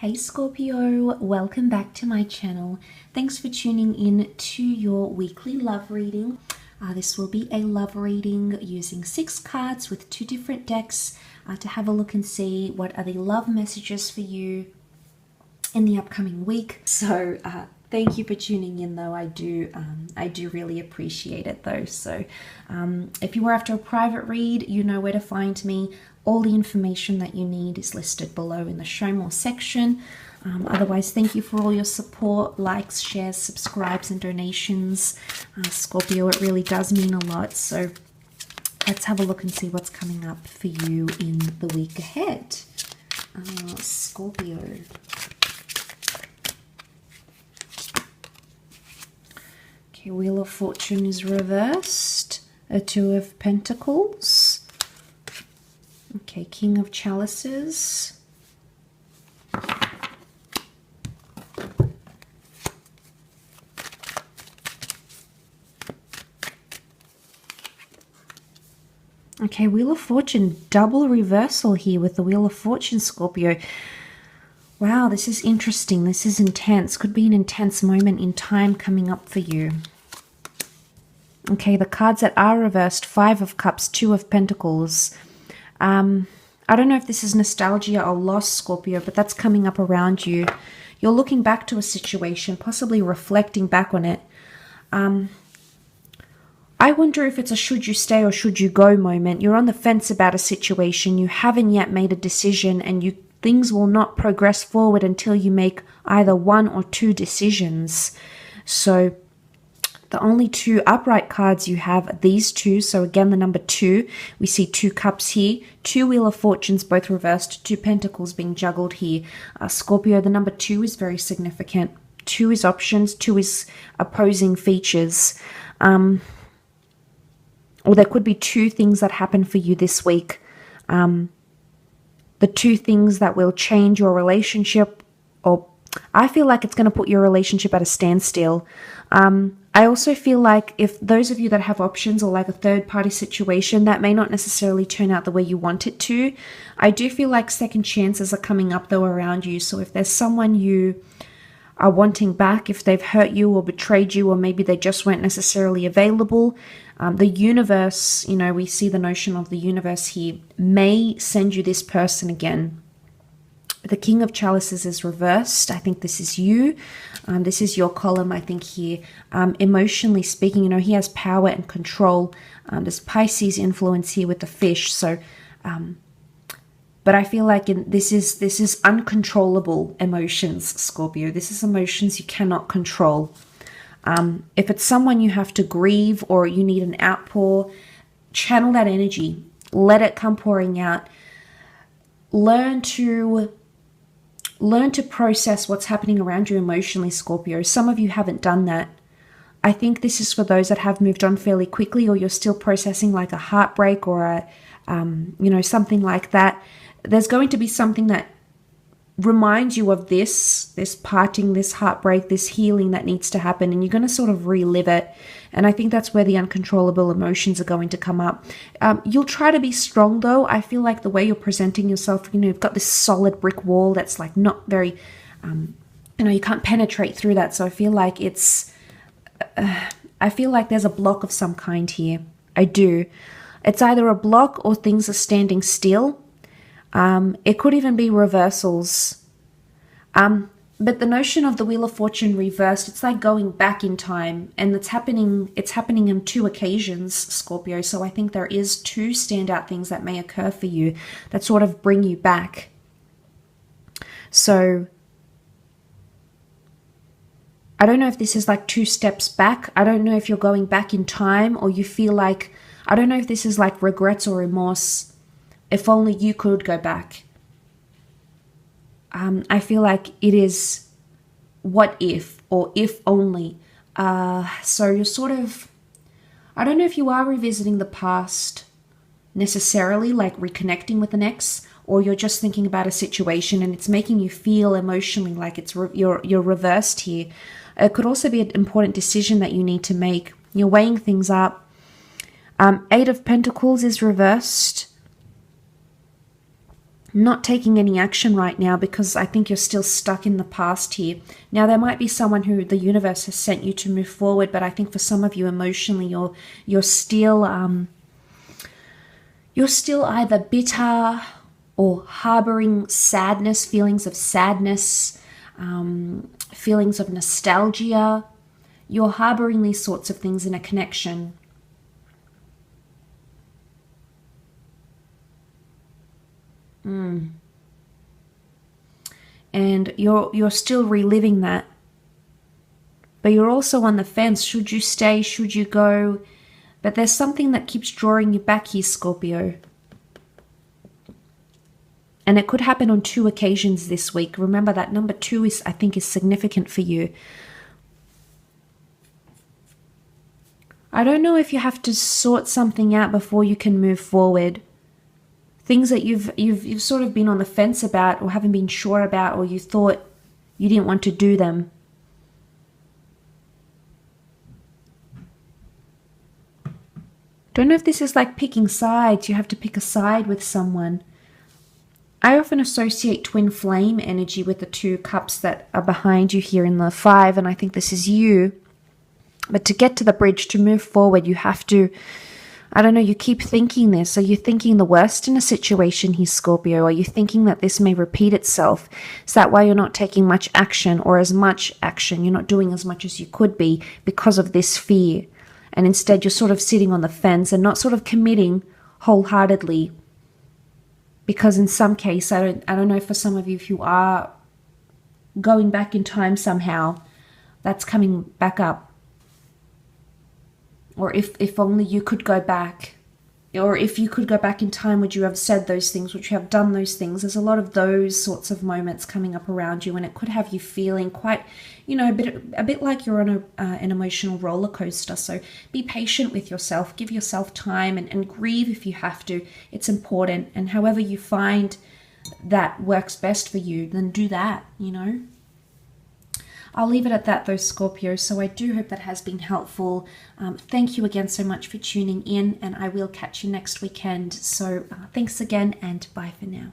Hey Scorpio, welcome back to my channel. Thanks for tuning in to your weekly love reading. This will be a love reading using 6 cards with 2 different decks to have a look and see what are the love messages for you in the upcoming week. So thank you for tuning in though. I do really appreciate it though. So if you were after a private read, you know where to find me. All the information that you need is listed below in the show more section. Otherwise, thank you for all your support, likes, shares, subscribes, and donations. Scorpio, it really does mean a lot. So let's have a look and see what's coming up for you in the week ahead. Scorpio. Okay, Wheel of Fortune is reversed. A 2 of Pentacles. Okay, King of Chalices. Okay, Wheel of Fortune, double reversal here with the Wheel of Fortune, Scorpio. Wow, this is interesting. This is intense. Could be an intense moment in time coming up for you. Okay, the cards that are reversed, 5 of Cups, 2 of Pentacles. I don't know if this is nostalgia or loss, Scorpio, but that's coming up around you. You're looking back to a situation, possibly reflecting back on it. I wonder if it's a should you stay or should you go moment. You're on the fence about a situation. You haven't yet made a decision, and things will not progress forward until you make either 1 or 2 decisions. So the only 2 upright cards you have are these 2. So again, the number 2, we see 2 cups here, 2 Wheel of Fortunes, both reversed, 2 Pentacles being juggled here. Scorpio, the number 2 is very significant. 2 is options, 2 is opposing features. Or there could be 2 things that happen for you this week. The 2 things that will change your relationship, or I feel like it's going to put your relationship at a standstill. I also feel like if those of you that have options or like a third party situation, that may not necessarily turn out the way you want it to. I do feel like second chances are coming up though around you. So if there's someone you are wanting back, if they've hurt you or betrayed you, or maybe they just weren't necessarily available, the universe, you know, we see the notion of the universe here, may send you this person again. The King of Chalices is reversed. I think this is you. This is your column, I think, here. Emotionally speaking, you know, he has power and control. There's Pisces influence here with the fish. So, but I feel like this is uncontrollable emotions, Scorpio. This is emotions you cannot control. If it's someone you have to grieve or you need an outpour, channel that energy. Let it come pouring out. Learn to process what's happening around you emotionally, Scorpio. Some of you haven't done that. I think this is for those that have moved on fairly quickly, or you're still processing like a heartbreak or a, something like that. There's going to be something that reminds you of this parting, this heartbreak, this healing that needs to happen, and you're going to sort of relive it. And I think that's where the uncontrollable emotions are going to come up. You'll try to be strong though. I feel like the way you're presenting yourself, you know, you've got this solid brick wall that's like not very, you can't penetrate through that. So I feel like there's a block of some kind here. I do. It's either a block or things are standing still. It could even be reversals. But the notion of the Wheel of Fortune reversed, it's like going back in time, and it's happening on 2 occasions, Scorpio. So I think there is 2 standout things that may occur for you that sort of bring you back. So I don't know if this is like 2 steps back. I don't know if you're going back in time, or you feel like, I don't know if this is like regrets or remorse. If only you could go back. I feel like it is what if, or if only. So you're sort of, I don't know if you are revisiting the past necessarily, like reconnecting with an ex, or you're just thinking about a situation and it's making you feel emotionally like you're reversed here. It could also be an important decision that you need to make. You're weighing things up. 8 of Pentacles is reversed. not taking any action right now because I think you're still stuck in the past here. Now, there might be someone who the universe has sent you to move forward, but I think for some of you emotionally, you're still either bitter or harboring sadness, feelings of sadness, feelings of nostalgia. You're harboring these sorts of things in a connection. And you're still reliving that. But you're also on the fence. Should you stay? Should you go? But there's something that keeps drawing you back here, Scorpio. And it could happen on 2 occasions this week. Remember that number 2 I think is significant for you. I don't know if you have to sort something out before you can move forward. Things that you've sort of been on the fence about or haven't been sure about, or you thought you didn't want to do them. Don't know if this is like picking sides. You have to pick a side with someone. I often associate twin flame energy with the 2 cups that are behind you here in the 5, and I think this is you. But to get to the bridge, to move forward, you have to, I don't know, you keep thinking this. Are you thinking the worst in a situation here, Scorpio? Are you thinking that this may repeat itself? Is that why you're not taking much action or as much action? You're not doing as much as you could be because of this fear. And instead you're sort of sitting on the fence and not sort of committing wholeheartedly. Because in some case, I don't know for some of you, if you are going back in time somehow, that's coming back up. Or if only you could go back. Or if you could go back in time, would you have said those things? Would you have done those things? There's a lot of those sorts of moments coming up around you, and it could have you feeling quite, a bit like you're on an emotional roller coaster. So be patient with yourself. Give yourself time and grieve if you have to. It's important. And however you find that works best for you, then do that, I'll leave it at that though, Scorpio. So I do hope that has been helpful. Thank you again so much for tuning in, and I will catch you next weekend. So thanks again, and bye for now.